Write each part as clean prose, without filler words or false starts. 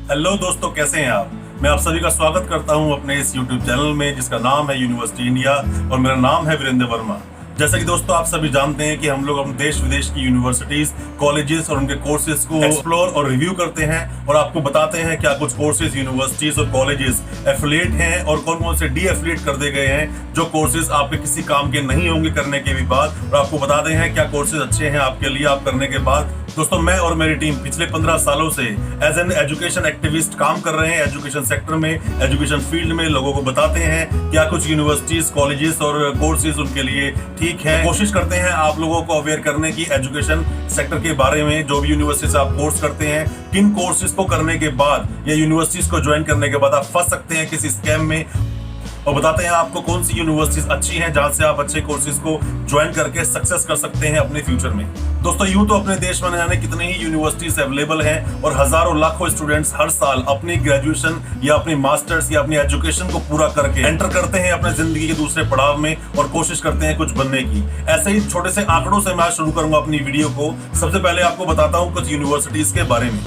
Hello दोस्तों, कैसे हैं आप। मैं आप सभी का स्वागत करता हूं अपने इस YouTube चैनल में जिसका नाम है यूनिवर्सिटी इंडिया और मेरा नाम है वीरेंद्र वर्मा। जैसा कि दोस्तों आप सभी जानते हैं कि हम लोग अपने देश विदेश की यूनिवर्सिटीज, कॉलेजेस और उनके कोर्सेज को एक्सप्लोर और रिव्यू करते हैं और आपको बताते हैं क्या कुछ कोर्सेज, यूनिवर्सिटीज और कॉलेजेस एफिलिएट हैं और कौन कौन से डी एफिलिएट कर दे गए हैं, जो कोर्सेज आपके किसी काम के नहीं होंगे करने के भी बाद, और आपको बताते हैं क्या कोर्सेज अच्छे हैं आपके लिए आप करने के बाद। दोस्तों, मैं और मेरी टीम पिछले 15 सालों से एज एन एजुकेशन एक्टिविस्ट काम कर रहे हैं। एजुकेशन सेक्टर में, एजुकेशन फील्ड में लोगों को बताते हैं क्या कुछ यूनिवर्सिटीज, कॉलेजेस और कोर्सेज उनके लिए ठीक है। कोशिश करते हैं आप लोगों को अवेयर करने की एजुकेशन सेक्टर के बारे में। जो भी यूनिवर्सिटी से आप कोर्स करते हैं, किन कोर्सेज को करने के बाद या यूनिवर्सिटीज को ज्वाइन करने के बाद आप फंस सकते हैं किसी स्कैम में, और बताते हैं आपको कौन सी यूनिवर्सिटीज अच्छी हैं जहां से आप अच्छे कोर्सेज को ज्वाइन करके सक्सेस कर सकते हैं अपने फ्यूचर में। दोस्तों, यूं तो अपने देश में न जाने कितने ही यूनिवर्सिटीज अवेलेबल हैं और हजारों लाखों स्टूडेंट्स हर साल अपनी ग्रेजुएशन या अपनी मास्टर्स या अपनी एजुकेशन को पूरा करके एंटर करते हैं अपने जिंदगी के दूसरे पड़ाव में और कोशिश करते हैं कुछ बनने की। ऐसे ही छोटे से आंकड़ों से मैं आज शुरू करूंगा अपनी वीडियो को। सबसे पहले आपको बताता हूं कुछ यूनिवर्सिटीज के बारे में।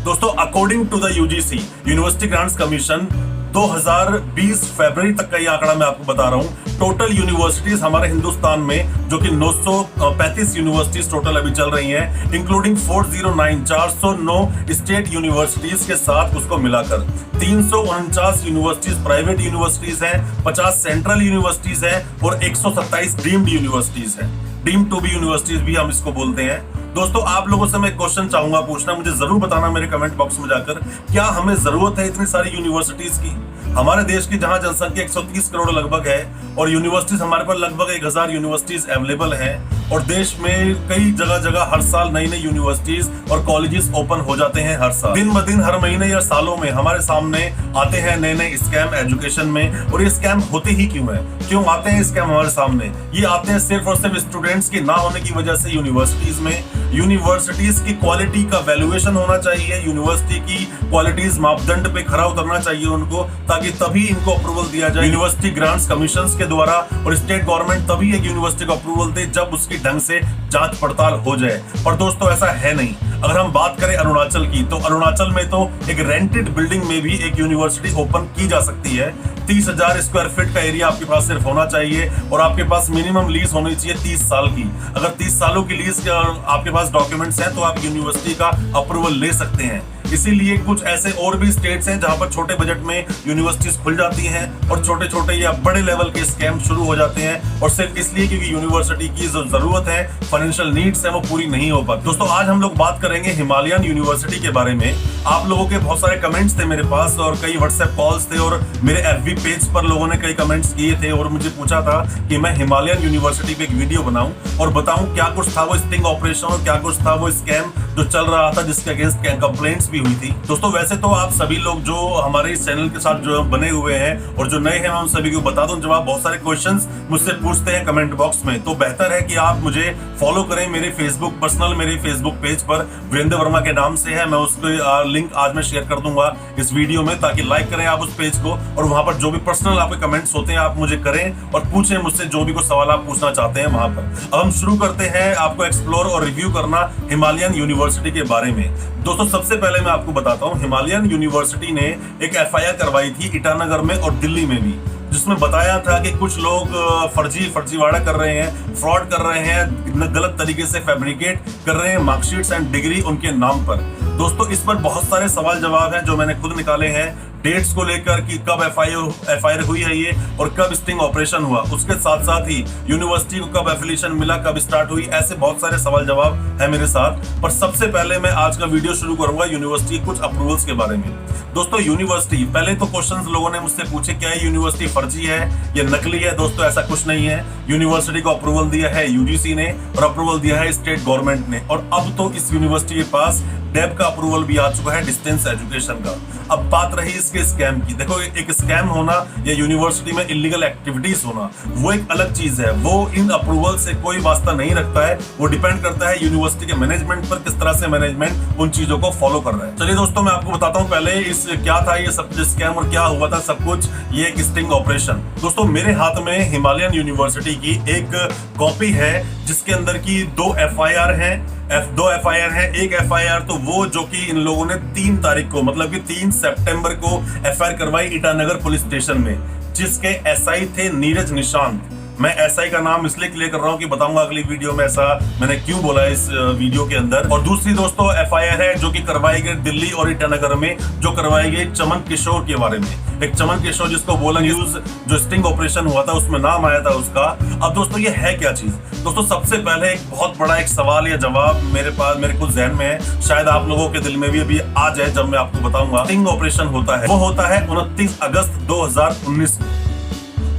दोस्तों, according to the UGC, university grants commission, 2020 फरवरी तक का ये आंकड़ा मैं आपको बता रहा हूं। टोटल यूनिवर्सिटीज हमारे हिंदुस्तान में जो कि 935 यूनिवर्सिटीज टोटल अभी चल रही हैं, इंक्लूडिंग 409 स्टेट यूनिवर्सिटीज के साथ उसको मिलाकर 349 यूनिवर्सिटीज प्राइवेट यूनिवर्सिटीज हैं, 50 सेंट्रल यूनिवर्सिटीज हैं और 127 डीम्ड यूनिवर्सिटीज हैं। डीम्ड टू बी यूनिवर्सिटीज भी हम इसको बोलते हैं। दोस्तों, आप लोगों से मैं क्वेश्चन चाहूंगा पूछना, मुझे जरूर बताना मेरे कमेंट बॉक्स में जाकर, क्या हमें जरूरत है इतनी सारी यूनिवर्सिटीज की। हमारे देश की जहां जनसंख्या 130 करोड़ लगभग है और यूनिवर्सिटीज हमारे पास लगभग 1000 यूनिवर्सिटीज अवेलेबल हैं और देश में कई जगह जगह हर साल नई नई यूनिवर्सिटीज और कॉलेजेस ओपन हो जाते हैं हर साल। दिन ब दिन, हर महीने या सालों में हमारे सामने आते हैं नए नए स्कैम एजुकेशन में। और ये स्कैम होते ही क्यों है, क्यों आते हैं स्कैम हमारे सामने? ये आते हैं सिर्फ और सिर्फ स्टूडेंट्स की ना होने की वजह से यूनिवर्सिटीज में। यूनिवर्सिटीज की क्वालिटी का वैल्यूएशन होना चाहिए, यूनिवर्सिटी की क्वालिटीज मापदंड पे खरा उतरना चाहिए उनको, ताकि तभी इनको अप्रूवल दिया जाए यूनिवर्सिटी ग्रांट्स कमीशंस के द्वारा। और स्टेट गवर्नमेंट तभी एक यूनिवर्सिटी को अप्रूवल दे जब उसकी ढंग से जांच पड़ताल हो जाए। पर दोस्तों, ऐसा है नहीं। अगर हम बात करें अरुणाचल की, तो अरुणाचल में तो एक रेंटेड बिल्डिंग में भी एक यूनिवर्सिटी ओपन की जा सकती है। 30,000 स्क्वायर फीट का एरिया आपके पास सिर्फ होना चाहिए और आपके पास मिनिमम लीज होनी चाहिए 30 साल की। अगर 30 सालों की लीज आपके पास डॉक्यूमेंट्स हैं तो आप यूनिवर्सिटी का अप्रूवल ले सकते हैं। इसीलिए कुछ ऐसे और भी स्टेट्स हैं जहां पर छोटे बजट में यूनिवर्सिटीज खुल जाती हैं और छोटे छोटे या बड़े लेवल के स्कैम शुरू हो जाते हैं, और सिर्फ इसलिए क्योंकि यूनिवर्सिटी की जो जरूरत है, फाइनेंशियल नीड्स है, वो पूरी नहीं हो पाती। दोस्तों, आज हम लोग बात करेंगे हिमालयन यूनिवर्सिटी के बारे में। आप लोगों के बहुत सारे कमेंट्स थे मेरे पास और कई व्हाट्सएप कॉल्स थे और मेरे एफबी पेज पर लोगों ने कई कमेंट्स किए थे और मुझे पूछा था कि मैं हिमालयन यूनिवर्सिटी पे एक वीडियो बनाऊं और बताऊं क्या कुछ था वो स्टिंग ऑपरेशन और क्या कुछ था वो स्कैम जो चल रहा था, जिसके अगेंस्ट कंप्लेंट्स भी हुई थी। दोस्तों, वैसे तो आप सभी लोग जो हमारे इस चैनल के साथ जो बने हुए हैं और जो नए हैं, मैं उन सभी को बता दूं, जब आप बहुत सारे क्वेश्चंस मुझसे पूछते हैं कमेंट बॉक्स में, तो बेहतर है कि आप मुझे फॉलो करें मेरे फेसबुक पेज पर वीरेंद्र वर्मा के नाम से है। मैं उसको लिंक आज मैं शेयर कर दूंगा इस वीडियो में, ताकि लाइक करें आप उस पेज को और वहां पर जो भी पर्सनल आपके कमेंट्स होते हैं आप मुझे करें और पूछें मुझसे जो भी कुछ सवाल आप पूछना चाहते हैं वहां पर। अब हम शुरू करते हैं आपको एक्सप्लोर और रिव्यू करना हिमालयन यूनिवर्सिटी के बारे में। दोस्तों, सबसे पहले मैं आपको बताता हूं, हिमालयन यूनिवर्सिटी ने एक एफआईआर करवाई थी ईटानगर में और दिल्ली में भी, जिसमें बताया था कि कुछ लोग फर्जीवाड़ा कर रहे हैं, फ्रॉड कर रहे हैं, गलत तरीके से फैब्रिकेट कर रहे हैं मार्कशीट्स एंड डिग्री उनके नाम पर। दोस्तों, इस पर बहुत सारे सवाल जवाब हैं जो मैंने खुद निकाले हैं, डेट्स को लेकर कि कब एफआईआर हुई है ये और कब स्टिंग ऑपरेशन हुआ, उसके साथ साथ ही यूनिवर्सिटी को कब एफिलिएशन मिला, कब स्टार्ट हुई, ऐसे बहुत सारे सवाल जवाब है मेरे साथ। पर सबसे पहले मैं आज का वीडियो शुरू करूंगा यूनिवर्सिटी कुछ अप्रूवल्स के बारे में। दोस्तों, यूनिवर्सिटी, पहले तो क्वेश्चंस लोगों ने मुझसे पूछे क्या ये यूनिवर्सिटी फर्जी है या नकली है। दोस्तों, ऐसा कुछ नहीं है। यूनिवर्सिटी को अप्रूवल दिया है यूजीसी ने और अप्रूवल दिया है स्टेट गवर्नमेंट ने, और अब तो इस यूनिवर्सिटी के पास डेब का अप्रूवल भी आ चुका है, डिस्टेंस एजुकेशन का। अब बात रही इसके स्कैम की। देखो, एक स्कैम होना या यूनिवर्सिटी में इलीगल एक्टिविटीज होना वो एक अलग चीज है, वो इन अप्रूवल से कोई वास्ता नहीं रखता है। वो डिपेंड करता है यूनिवर्सिटी के मैनेजमेंट पर, किस तरह से मैनेजमेंट उन चीजों को फॉलो कर रहा है। चलिए दोस्तों, मैं आपको बताता हूँ पहले इस क्या था ये सब स्कैम और क्या हुआ था सब कुछ, ये एक स्टिंग ऑपरेशन। दोस्तों, मेरे हाथ में हिमालयन यूनिवर्सिटी की एक कॉपी है जिसके अंदर की 2 एफआईआर हैं दो FIR है। एक FIR तो वो जो कि इन लोगों ने 3 तारीख को मतलब कि 3 सितंबर को FIR करवाई ईटानगर पुलिस स्टेशन में, जिसके SI थे नीरज निशांत। मैं SI का नाम इसलिए क्लियर कर रहा हूं कि बताऊंगा अगली वीडियो में ऐसा मैंने क्यों बोला इस वीडियो के अंदर। और दूसरी दोस्तों FIR है जो कि करवाई गई दिल्ली और ईटानगर में, जो करवाई गई चमन किशोर के बारे में। एक चमन किशोर जिसको बोला न्यूज जो स्टिंग ऑपरेशन हुआ था उसमें नाम आया था उसका। अब दोस्तों ये है क्या चीज? दोस्तों सबसे पहले एक बहुत बड़ा एक सवाल या जवाब मेरे कुछ जहन में है, शायद आप लोगों के दिल में भी अभी आ जाए जब मैं आपको बताऊंगा। स्टिंग ऑपरेशन होता है वो होता है 29 अगस्त 2019 को,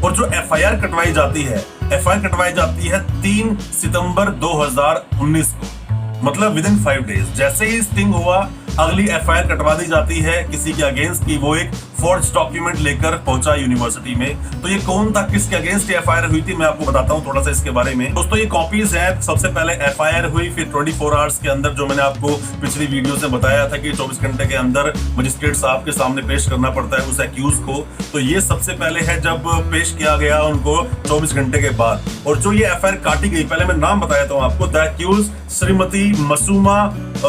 और जो FIR कटवाई जाती है FIR कटवाई जाती है 3 सितंबर 2019 को, मतलब विद इन 5 डेज। जैसे ही स्टिंग हुआ अगली FIR कटवा दी जाती है किसी के अगेंस्ट की वो एक फोर्ज डॉक्यूमेंट लेकर पहुंचा यूनिवर्सिटी में। तो ये कौन था, किसके अगेंस्ट FIR हुई थी, मैं आपको बताता हूं थोड़ा सा इसके बारे में। दोस्तों ये कॉपीज है। सबसे पहले FIR हुई, फिर 24 आवर्स के अंदर जो मैंने आपको पिछली वीडियो से बताया था कि 24 घंटे के अंदर मजिस्ट्रेट साहब के सामने पेश करना पड़ता है उस एक्यूज को। तो ये सबसे पहले है जब पेश किया गया उनको 24 घंटे के बाद। और जो ये FIR काटी गई, पहले मैं नाम बताया था आपको, द एक्यूज श्रीमती मसूमा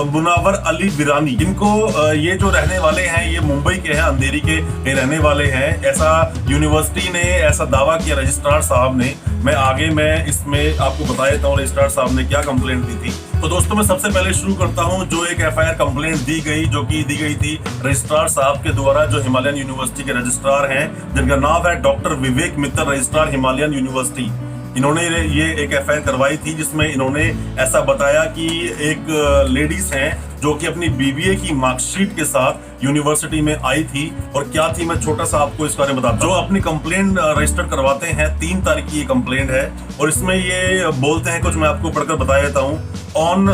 मुनावर अली बिरानी। इनको ये जो रहने वाले हैं ये मुंबई के हैं, अंधेरी के रहने वाले हैं, ऐसा यूनिवर्सिटी ने ऐसा दावा किया रजिस्ट्रार साहब ने। मैं इसमें आपको बता देता हूँ रजिस्ट्रार साहब ने क्या कंप्लेंट दी थी। तो दोस्तों मैं सबसे पहले शुरू करता हूँ जो एक FIR कंप्लेंट दी गई, जो कि दी गई थी रजिस्ट्रार साहब के द्वारा, जो हिमालयन यूनिवर्सिटी के रजिस्ट्रार हैं, जिनका नाम है doctor Vivek Mittal, registrar Himalayan university. इन्होंने ये एक FIR करवाई थी जिसमें इन्होंने ऐसा बताया कि एक लेडीज हैं जो कि अपनी BBA की मार्कशीट के साथ यूनिवर्सिटी में आई थी। और क्या थी मैं छोटा सा आपको इस बारे में बताता हूं। जो अपनी कंप्लेंट रजिस्टर करवाते हैं 3 तारीख की ये कंप्लेंट है, और इसमें ये बोलते हैं कुछ, मैं आपको पढ़कर बता देता हूँ। ऑन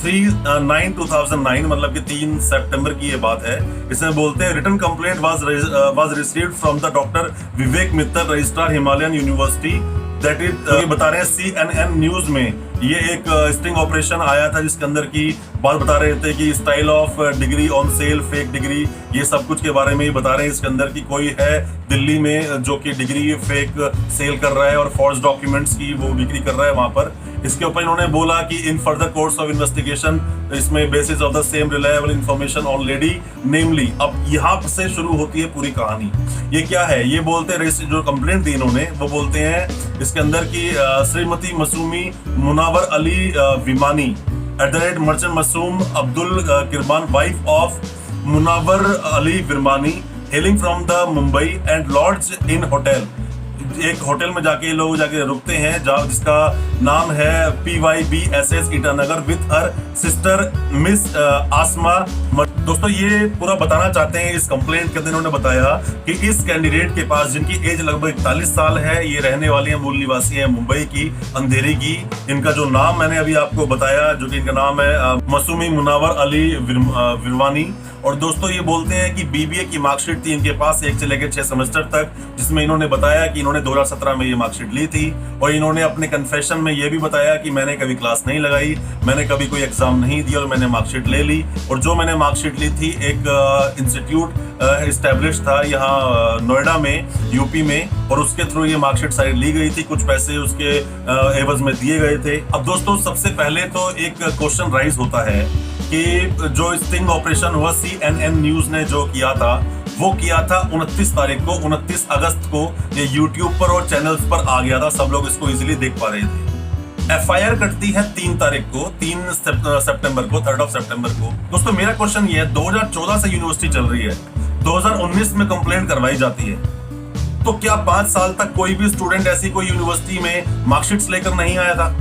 3/9/2009 मतलब कि 3 सितंबर की ये बात है। इसमें बोलते हैं written complaint was received from the doctor Vivek Mittal, registrar Himalayan university. That is ये बता रहे हैं CNN न्यूज में ये एक स्टिंग ऑपरेशन आया था जिसके अंदर की बात बता रहे थे कि style of degree on sale, fake degree, ये सब कुछ के बारे में ही बता रहे हैं। इसके अंदर की कोई है दिल्ली में जो कि डिग्री फेक सेल कर रहा है और फॉर्ज डॉक्यूमेंट्स की वो बिक्री कर रहा है वहां पर। इसके ऊपर इन्होंने बोला कि in further course of investigation इसमें basis of the same reliable information on lady namely. अब यहाँ से शुरू होती है पूरी कहानी। ये क्या है, ये बोलते हैं जो कंप्लेंट दी इन्होंने, वो बोलते हैं इसके अंदर की Shrimati Masumi Munawar Ali Vimani @ Merchant Masum Abdul Kirban, wife of Munawar Ali Virmani, hailing from the Mumbai and lodge in hotel. एक होटल में जाके लोग जाके रुकते हैं जिसका नाम है PYBSS Itanagar with her sister miss Aasma. दोस्तों ये पूरा बताना चाहते हैं इस कंप्लेंट के अंदर इन्होंने बताया कि इस कैंडिडेट के पास, जिनकी एज लगभग 41 साल है, ये रहने वाली है, मूल निवासी है मुंबई की, अंधेरी की। इनका जो नाम मैंने अभी आपको बताया जो कि इनका नाम है मसूमी मुनावर अली विरवानी। और दोस्तों ये बोलते हैं कि BBA की मार्कशीट थी इनके पास 1 से लेकर 6 सेमेस्टर तक, जिसमें इन्होंने बताया कि इन्होंने 2017 में ये मार्कशीट ली थी। और इन्होंने अपने कन्फेशन में ये भी बताया कि मैंने कभी क्लास नहीं लगाई, मैंने कभी कोई एग्जाम नहीं दिया और मैंने मार्कशीट ले ली। और जो मैंने मार्कशीट ली थी एक इंस्टीट्यूट एस्टेब्लिश था यहाँ नोएडा में, यूपी में, और उसके थ्रू ये मार्कशीट सारी ली गई थी, कुछ पैसे उसके एवज में दिए गए थे। अब दोस्तों सबसे पहले तो एक क्वेश्चन राइज होता है कि जो स्टिंग ऑपरेशन हुआ CNN न्यूज ने जो किया था वो किया था 29 तारीख को, 29 अगस्त को ये यूट्यूब पर और चैनल्स पर आ गया था, सब लोग इसको इजीली देख पा रहे थे। FIR कटती है 3 तारीख को, 3 सितंबर को, 3 सितंबर को। दोस्तों मेरा क्वेश्चन ये है, 2014 से यूनिवर्सिटी चल रही है, 2019 में कंप्लेंट करवाई जाती है, तो क्या 5 साल तक कोई भी स्टूडेंट ऐसी कोई यूनिवर्सिटी में मार्कशीट्स लेकर नहीं आया था?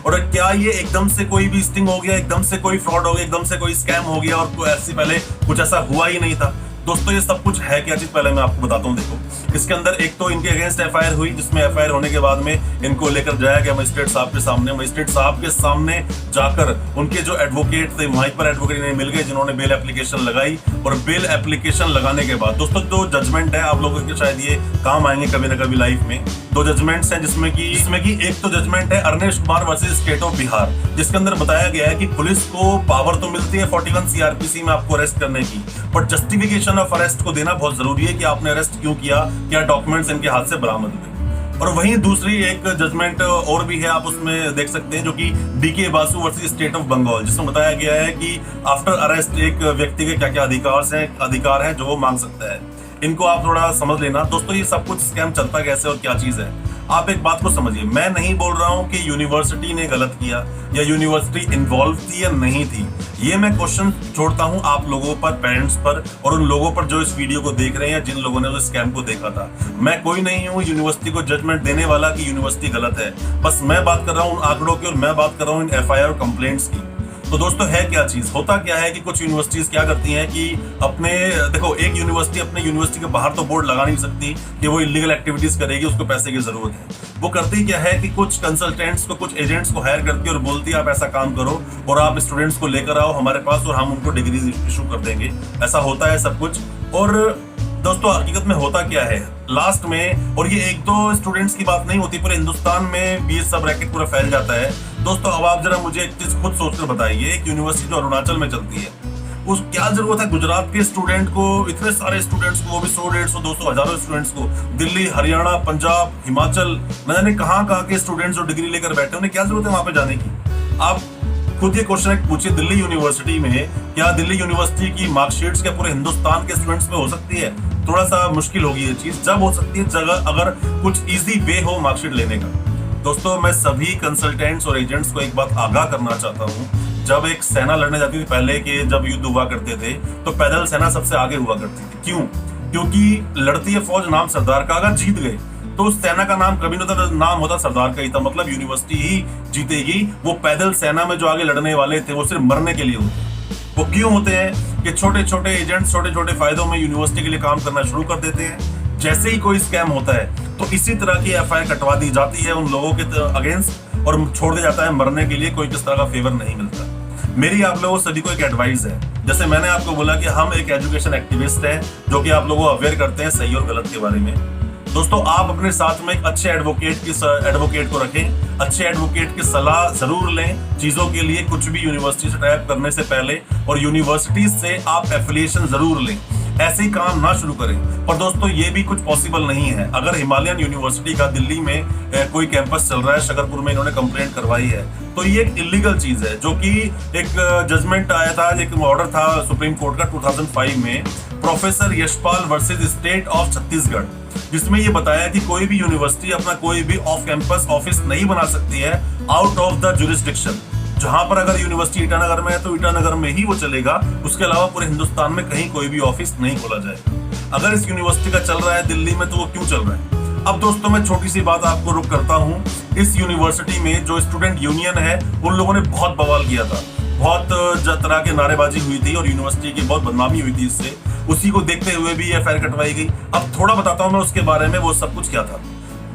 और क्या ये एकदम से कोई भी स्टिंग हो गया, एकदम से कोई फ्रॉड हो गया, एकदम से कोई स्कैम हो गया और ऐसे पहले कुछ ऐसा हुआ ही नहीं था? दोस्तों ये सब कुछ है क्या चीज, पहले मैं आपको बताता हूँ। देखो इसके अंदर एक तो इनके अगेंस्ट FIR हुई, जिसमें FIR होने के बाद में इनको लेकर जाया गया मजिस्ट्रेट साहब के सामने। मजिस्ट्रेट साहब के सामने जाकर उनके जो एडवोकेट थे, वहीं पर एडवोकेट इन्हें मिल गए जिन्होंने बेल एप्लीकेशन लगाई। और बेल एप्लीकेशन लगाने के बाद दोस्तों जो जजमेंट है, आप लोगों के शायद ये काम आएंगे कभी ना कभी लाइफ में। 2 जजमेंट्स हैं जिसमें कि एक तो जजमेंट है Arnesh Kumar versus state of Bihar, जिसके अंदर बताया गया है कि पुलिस को पावर तो मिलती है 41 CRPC में आपको अरेस्ट करने की, बट जस्टिफिकेशन ऑफ अरेस्ट को देना बहुत जरूरी है कि आपने अरेस्ट क्यों किया, क्या डॉक्यूमेंट्स इनके हाथ से बरामद हुए। और वहीं दूसरी एक जजमेंट और भी है, आप उसमें देख सकते हैं, जो कि DK Basu versus state of Bengal, जिसमें बताया गया है कि आफ्टर अरेस्ट एक व्यक्ति के क्या क्या अधिकार हैं जो वो मांग सकता है। इनको आप थोड़ा समझ लेना दोस्तों, ये सब कुछ स्कैम चलता कैसे और क्या चीज है। आप एक बात को समझिए, मैं नहीं बोल रहा हूं कि यूनिवर्सिटी ने गलत किया या यूनिवर्सिटी इन्वॉल्व थी या नहीं थी। ये मैं क्वेश्चन छोड़ता हूं आप लोगों पर, पेरेंट्स पर, और उन लोगों पर जो इस वीडियो को देख रहे हैं या जिन लोगों ने उस स्कैम को देखा था। मैं कोई नहीं हूं यूनिवर्सिटी को जजमेंट देने वाला कि यूनिवर्सिटी गलत है। बस मैं बात कर रहा हूं उन आंकड़ों की, और मैं बात कर रहा हूं इन एफआईआर और कंप्लेंट्स की। तो दोस्तों है क्या चीज, होता क्या है कि कुछ यूनिवर्सिटीज क्या करती हैं कि अपने, देखो एक यूनिवर्सिटी अपने यूनिवर्सिटी के बाहर तो बोर्ड लगा नहीं सकती कि वो इलीगल एक्टिविटीज करेगी, उसको पैसे की जरूरत है। वो करती क्या है कि कुछ कंसल्टेंट्स को, कुछ एजेंट्स को हायर करती है और बोलती है आप ऐसा काम करो और आप स्टूडेंट्स को लेकर आओ हमारे पास और हम उनको डिग्री इशू कर देंगे। ऐसा होता है सब कुछ। और दोस्तों हकीकत में होता क्या है लास्ट में, और ये एक दो स्टूडेंट्स की बात नहीं होती, पूरे हिंदुस्तान में भी ये सब रैकेट पूरा फैल जाता है। दोस्तों अब आप जरा मुझे एक चीज खुद सोचकर बताइए, एक यूनिवर्सिटी जो अरुणाचल में चलती है, उस क्या जरूरत है गुजरात के स्टूडेंट को, इतने सारे स्टूडेंट्स को, वो भी 100, 150, 200, हजारों स्टूडेंट्स को, दिल्ली, हरियाणा, पंजाब, हिमाचल, न जाने कहाँ के स्टूडेंट्स जो डिग्री लेकर बैठे, उन्हें क्या जरूरत है वहां पे जाने की। आप खुद ये क्वेश्चन पूछिए, दिल्ली यूनिवर्सिटी में क्या दिल्ली यूनिवर्सिटी की मार्कशीट्स क्या पूरे हिंदुस्तान के स्टूडेंट्स में हो सकती है? थोड़ा सा मुश्किल होगी ये चीज, जब हो सकती है जगह अगर कुछ इजी वे हो मार्कशीट लेने का। दोस्तों मैं सभी कंसल्टेंट्स और एजेंट्स को एक बात आगाह करना चाहता हूँ, जब एक सेना लड़ने जाती थी पहले के, जब युद्ध हुआ करते थे तो पैदल सेना सबसे आगे हुआ करती थी। क्यों? क्योंकि लड़ती है फौज नाम सरदार का, अगर जीत गए तो उस सेना का नाम कभी नहीं होता, नाम होता सरदार का ही था, मतलब यूनिवर्सिटी ही जीतेगी। वो पैदल सेना में जो आगे लड़ने वाले थे वो सिर्फ मरने के लिए होते। वो क्यों होते हैं कि छोटे छोटे एजेंट्स छोटे छोटे फायदों में यूनिवर्सिटी के लिए काम करना शुरू कर देते हैं। जैसे ही कोई स्कैम होता है तो इसी तरह की एफआईआर कटवा दी जाती है उन लोगों के अगेंस्ट और छोड़ दिया जाता है मरने के लिए, कोई किस तरह का फेवर नहीं मिलता। मेरी आप लोगों सभी को एक एडवाइस है, जैसे मैंने आपको बोला कि हम एक एजुकेशन एक्टिविस्ट हैं जो कि आप लोगों को अवेयर करते हैं सही और गलत के बारे में। दोस्तों आप अपने साथ में एक अच्छे एडवोकेट को रखें, अच्छे एडवोकेट की सलाह जरूर लें चीजों के लिए, कुछ भी यूनिवर्सिटी से टाइप करने से पहले, और यूनिवर्सिटी से आप एफिलिएशन जरूर लें, ऐसे ही काम ना शुरू करें। पर दोस्तों ये भी कुछ पॉसिबल नहीं है। अगर हिमालयन यूनिवर्सिटी का दिल्ली में कोई कैंपस चल रहा है, शकरपुर में इन्होंने कंप्लेंट करवाई है, तो ये एक इलीगल चीज है, जो कि एक जजमेंट आया था, एक ऑर्डर था सुप्रीम कोर्ट का 2005 में, professor Yashpal versus state of Chhattisgarh, जिसमें ये बताया कि कोई भी यूनिवर्सिटी अपना कोई भी ऑफ कैंपस ऑफिस नहीं बना सकती है आउट ऑफ द जुरिस्डिक्शन। जहां पर अगर यूनिवर्सिटी ईटानगर में है तो ईटानगर में ही वो चलेगा, उसके अलावा पूरे हिंदुस्तान में कहीं कोई भी ऑफिस नहीं खोला जाएगा। अगर इस यूनिवर्सिटी का चल रहा है दिल्ली में तो वो क्यों चल रहा है? अब दोस्तों मैं छोटी सी बात आपको रुक करता हूँ। इस यूनिवर्सिटी में जो स्टूडेंट यूनियन है उन लोगों ने बहुत बवाल किया था, बहुत तरह के नारेबाजी हुई थी और यूनिवर्सिटी की बहुत बदनामी हुई थी इससे। उसी को देखते हुए भी एफआईआर कटवाई गई। अब थोड़ा बताता हूं मैं उसके बारे में, वो सब कुछ क्या था।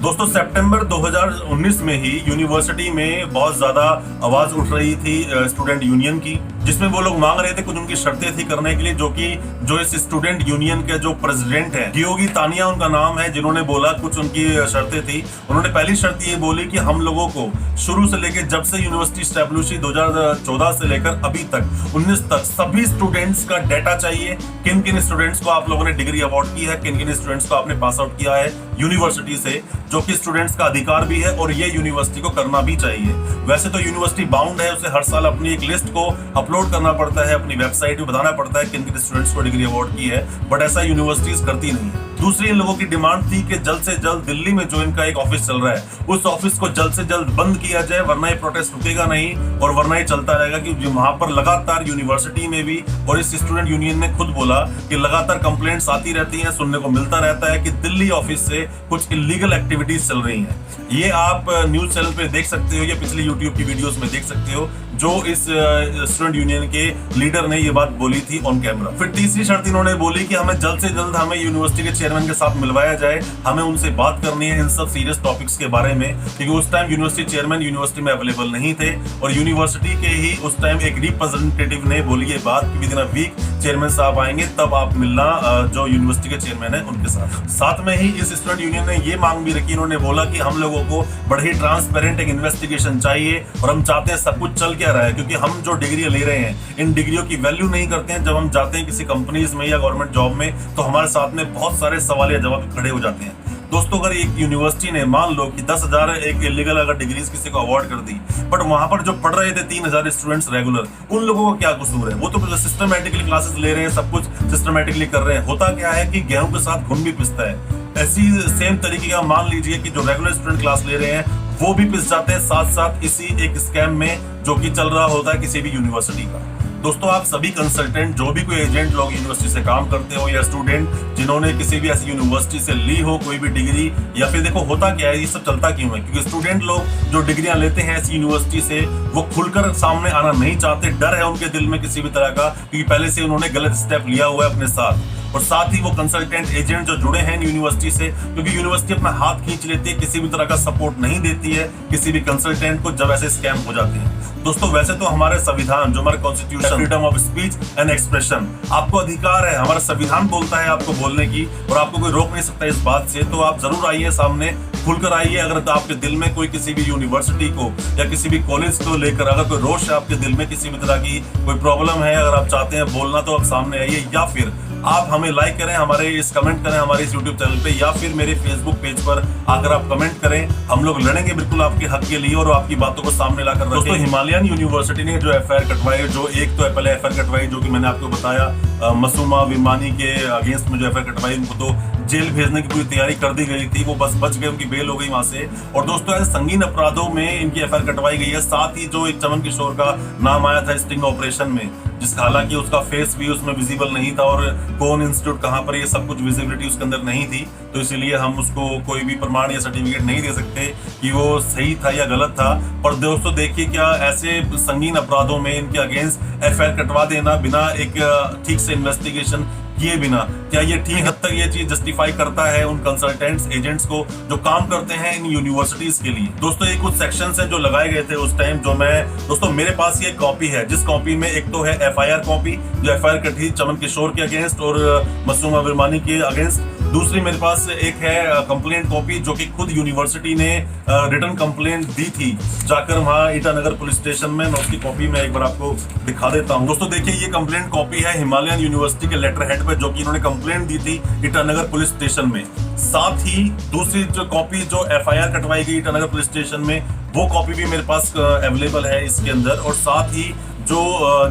दोस्तों सितंबर 2019 में ही यूनिवर्सिटी में बहुत ज्यादा आवाज उठ रही थी स्टूडेंट यूनियन की, जिसमें वो लोग मांग रहे थे, कुछ उनकी शर्तें थी करने के लिए, जो इस स्टूडेंट यूनियन के जो प्रेसिडेंट है, गियोगी तानिया उनका नाम है, जिन्होंने बोला कुछ उनकी शर्तें थी। उन्होंने पहली शर्त ये बोली कि हम लोगों को शुरू से लेकर जब से यूनिवर्सिटी स्टैब्लिश हुई 2014 से लेकर अभी तक 19 तक सभी स्टूडेंट्स का डाटा चाहिए, किन किन स्टूडेंट्स को आप लोगों ने डिग्री अवार्ड की है, किन किन स्टूडेंट्स को आपने पास आउट किया है यूनिवर्सिटी से, जो कि स्टूडेंट्स का अधिकार भी है और ये यूनिवर्सिटी को करना भी चाहिए। वैसे तो यूनिवर्सिटी बाउंड है, उसे हर साल अपनी एक लिस्ट को अपलोड करना पड़ता है, अपनी वेबसाइट पे बताना पड़ता है किन किन स्टूडेंट्स को डिग्री अवार्ड की है, बट ऐसा यूनिवर्सिटीज करती नहीं है। दूसरी इन लोगों की डिमांड थी कि जल्द से जल्द दिल्ली में जो इनका एक ऑफिस चल रहा है उस ऑफिस को जल्द से जल्द बंद किया जाए, वरना ये प्रोटेस्ट रुकेगा नहीं और वरना ये चलता रहेगा। कि वहां पर लगातार यूनिवर्सिटी में भी और इस स्टूडेंट यूनियन ने खुद बोला कि लगातार कंप्लेंट्स आती रहती हैं, सुनने को मिलता रहता है कि दिल्ली ऑफिस से कुछ इलीगल एक्टिविटीज चल रही हैं। ये आप न्यूज चैनल पे देख सकते हो या पिछली यूट्यूब की वीडियोस में देख सकते हो, जो इस स्टूडेंट यूनियन के लीडर ने ये बात बोली थी ऑन कैमरा। फिर तीसरी शर्त इन्होंने बोली कि हमें जल्द से जल्द हमें यूनिवर्सिटी के चेयरमैन के साथ मिलवाया जाए, हमें उनसे बात करनी है इन सब सीरियस टॉपिक्स के बारे में, क्योंकि उस टाइम यूनिवर्सिटी चेयरमैन यूनिवर्सिटी में अवेलेबल नहीं थे और यूनिवर्सिटी के ही उस टाइम एक रिप्रेजेंटेटिव ने बोली ये बात कि विदिन अ वीक चेयरमैन साहब आएंगे, तब आप मिलना जो यूनिवर्सिटी के चेयरमैन है उनके साथ। साथ में ही इस स्टूडेंट यूनियन ने ये मांग भी रखी, इन्होंने बोला कि हम लोगों को बड़े ही ट्रांसपेरेंट एक इन्वेस्टिगेशन चाहिए और हम चाहते हैं सब कुछ चल क्या रहा है, क्योंकि हम जो डिग्री ले रहे हैं इन डिग्रियों की वैल्यू नहीं करते हैं। जब हम जाते हैं किसी कंपनीज में या गवर्नमेंट जॉब में तो हमारे साथ में बहुत सारे सवाल या जवाब खड़े हो जाते हैं। दोस्तों अगर एक यूनिवर्सिटी ने मान लो कि 10,000 एक इलीगल अगर डिग्रीज किसी को अवार्ड कर दी, बट वहां पर जो पढ़ रहे थे 3,000 स्टूडेंट्स रेगुलर, उन लोगों का क्या कसूर है? वो तो सिस्टमेटिकली क्लासेस ले रहे हैं, सब कुछ सिस्टमेटिकली कर रहे हैं। होता क्या है कि गेहूं के साथ घुन भी पिसता है। ऐसी सेम तरीके का मान लीजिए कि जो रेगुलर स्टूडेंट क्लास ले रहे हैं वो भी पिस जाते हैं साथ साथ इसी एक स्कैम में जो कि चल रहा होता है किसी भी यूनिवर्सिटी का। दोस्तों आप सभी कंसल्टेंट, जो भी कोई एजेंट लोग यूनिवर्सिटी से काम करते हो या स्टूडेंट जिन्होंने किसी भी ऐसी यूनिवर्सिटी से ली हो कोई भी डिग्री, या फिर देखो होता क्या है, ये सब चलता क्यों है? क्योंकि स्टूडेंट लोग जो डिग्रियां लेते हैं ऐसी यूनिवर्सिटी से वो खुलकर सामने आना नहीं चाहते, डर है उनके दिल में किसी भी तरह का, क्योंकि पहले से उन्होंने गलत स्टेप लिया हुआ है अपने साथ। और साथ ही वो कंसल्टेंट एजेंट जो जुड़े हैं यूनिवर्सिटी से, क्योंकि यूनिवर्सिटी अपना हाथ खींच लेती है, किसी भी तरह का सपोर्ट नहीं देती है किसी भी कंसल्टेंट को जब ऐसे स्कैम हो जाते हैं। दोस्तों वैसे तो हमारे संविधान, जो हमारा constitution, freedom of speech and expression, आपको अधिकार है, हमारा संविधान बोलता है आपको बोलने की, और आपको कोई रोक नहीं सकता इस बात से। तो आप जरूर आइए सामने, खुलकर आइए। अगर आपके दिल में कोई किसी भी यूनिवर्सिटी को या किसी भी कॉलेज को लेकर अगर कोई रोष है आपके दिल में, किसी भी तरह की कोई प्रॉब्लम है, अगर आप चाहते हैं बोलना, तो आप सामने आइए, या फिर आप हमें लाइक करें, हमारे इस कमेंट करें हमारे इस यूट्यूब चैनल पे, या फिर मेरे फेसबुक पेज पर आकर आप कमेंट करें। हम लोग लड़ेंगे बिल्कुल आपके हक के लिए और आपकी बातों को सामने लाकर रखेंगे। दोस्तों हिमालयन यूनिवर्सिटी ने जो एफआईआर कटवाई, जो एक तो पहले एफआईआर कटवाई जो कि मैंने आपको बताया मासूमा विमानी के अगेंस्ट में जो एफआईआर कटवाई, उनको तो जेल भेजने की पूरी तैयारी कर दी गई थी, वो बस बच गए, उनकी बेल हो गई वहां से। और दोस्तों ऐसे संगीन अपराधों में इनकी एफआईआर कटवाई गई है। साथ ही जो एक चमन किशोर का नाम आया था स्टिंग ऑपरेशन में, जिसका हालांकि उसका फेस भी उसमें विजिबल नहीं था और कौन इंस्टीट्यूट कहां पर, ये सब कुछ विजिबिलिटी उसके अंदर नहीं थी, तो इसलिए हम उसको कोई भी प्रमाण या सर्टिफिकेट नहीं दे सकते कि वो सही था या गलत था। पर दोस्तों देखिए, क्या ऐसे संगीन अपराधों में इनके अगेंस्ट एफआईआर कटवा देना बिना एक ठीक से इन्वेस्टिगेशन किए बिना, क्या ये ठीक हद तक ये चीज जस्टिफाई करता है उन कंसल्टेंट्स एजेंट्स को जो काम करते हैं इन यूनिवर्सिटीज के लिए? दोस्तों ये कुछ सेक्शंस हैं जो लगाए गए थे उस टाइम, जो मैं दोस्तों मेरे पास ये कॉपी है, जिस कॉपी में एक तो है एफआईआर कॉपी जो एफआईआर कटी चमन किशोर के अगेंस्ट और मासूमा विमानी के अगेंस्ट, दूसरी मेरे पास एक है कंप्लेंट कॉपी जो कि खुद यूनिवर्सिटी ने रिटर्न कंप्लेंट दी थी जाकर वहां ईटानगर पुलिस स्टेशन में। मैं उसकी कॉपी में एक बार आपको दिखा देता हूं। दोस्तों देखिए, ये कंप्लेंट कॉपी है हिमालयन यूनिवर्सिटी के लेटर हेड पे, जो कि इन्होंने कंप्लेंट दी थी ईटानगर पुलिस स्टेशन में। साथ ही दूसरी जो कॉपी जो एफआईआर कटवाई गई ईटानगर पुलिस स्टेशन में, वो कॉपी भी मेरे पास अवेलेबल है इसके अंदर। और साथ ही जो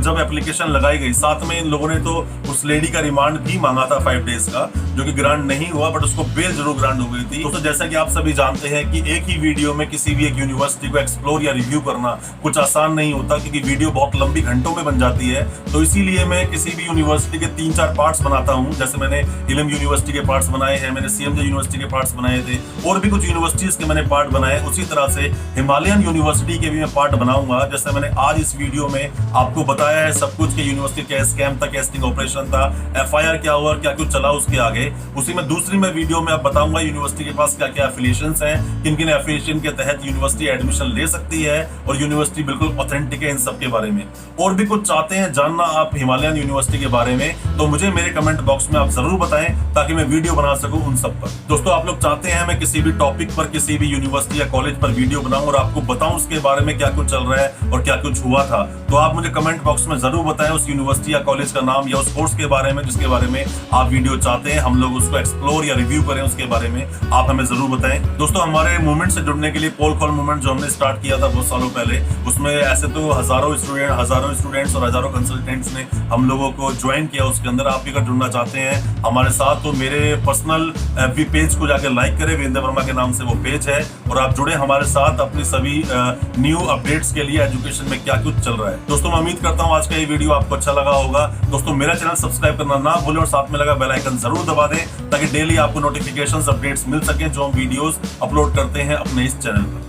जब एप्लीकेशन लगाई गई, साथ में इन लोगों ने तो उस लेडी का रिमांड भी मांगा था 5 डेज का, जो कि ग्रांट नहीं हुआ, बट उसको बेल जरूर ग्रांट हो गई थी। दोस्तों जैसा कि आप सभी जानते हैं कि एक ही वीडियो में किसी भी एक यूनिवर्सिटी को एक्सप्लोर या रिव्यू करना कुछ आसान नहीं होता, क्योंकि वीडियो बहुत लंबी घंटों में बन जाती है। तो इसीलिए मैं किसी भी यूनिवर्सिटी के 3-4 पार्ट्स बनाता हूँ। जैसे मैंने इलम यूनिवर्सिटी के पार्ट्स बनाए हैं, मैंने सीएमजे यूनिवर्सिटी के पार्ट्स बनाए थे, और भी कुछ यूनिवर्सिटीज के मैंने पार्ट बनाए। उसी तरह से हिमालयन यूनिवर्सिटी के भी मैं पार्ट बनाऊंगा। जैसे मैंने आज इस वीडियो में आपको बताया सब कुछ के यूनिवर्सिटी क्या स्कैम था, क्या स्टिंग ऑपरेशन था, एफआईआर क्या हुआ, क्या कुछ चला उसके आगे। उसी में दूसरी मैं वीडियो में आप बताऊंगा यूनिवर्सिटी के पास क्या क्या एफिलिएशंस हैं, किन किन एफिलिएशन के तहत यूनिवर्सिटी एडमिशन ले सकती है, और यूनिवर्सिटी बिल्कुल ऑथेंटिक है इन सब के बारे में। और भी कुछ चाहते हैं जानना आप हिमालयन यूनिवर्सिटी के बारे में, तो मुझे मेरे कमेंट बॉक्स में आप जरूर बताएं, ताकि मैं वीडियो बना सकूं उन सब पर। दोस्तों आप लोग चाहते हैं मैं किसी भी टॉपिक पर, किसी भी यूनिवर्सिटी या कॉलेज पर वीडियो बनाऊं और आपको बताऊं उसके बारे में क्या कुछ चल रहा है और क्या कुछ हुआ था, तो आप मुझे कमेंट बॉक्स में जरूर बताएं उस यूनिवर्सिटी या कॉलेज का नाम या उस कोर्स के बारे में जिसके बारे में आप वीडियो चाहते हैं हम लोग उसको एक्सप्लोर या रिव्यू करें, उसके बारे में आप हमें जरूर बताएं। दोस्तों हमारे मूवमेंट से जुड़ने के लिए पोल कॉल मूवमेंट जो हमने स्टार्ट किया था बहुत सालों पहले, उसमें ऐसे तो हजारों स्टूडेंट्स और हजारों कंसल्टेंट्स ने हम लोगों को ज्वाइन किया। उसके अंदर आप भी अगर जुड़ना चाहते हैं हमारे साथ, तो मेरे पर्सनल एफबी पेज को जाकर लाइक करें, वीरेंद्र वर्मा के नाम से वो पेज है, और आप जुड़े हमारे साथ अपनी सभी न्यू अपडेट्स के लिए, एजुकेशन में क्या कुछ चल रहा है। दोस्तों मैं उम्मीद करता हूँ आज का ये वीडियो आपको अच्छा लगा होगा। दोस्तों मेरा चैनल सब्सक्राइब करना ना भूलें और साथ में लगा बेल आइकन जरूर दबा दें, ताकि डेली आपको नोटिफिकेशंस अपडेट्स मिल सके जो हम वीडियोस अपलोड करते हैं अपने इस चैनल पर।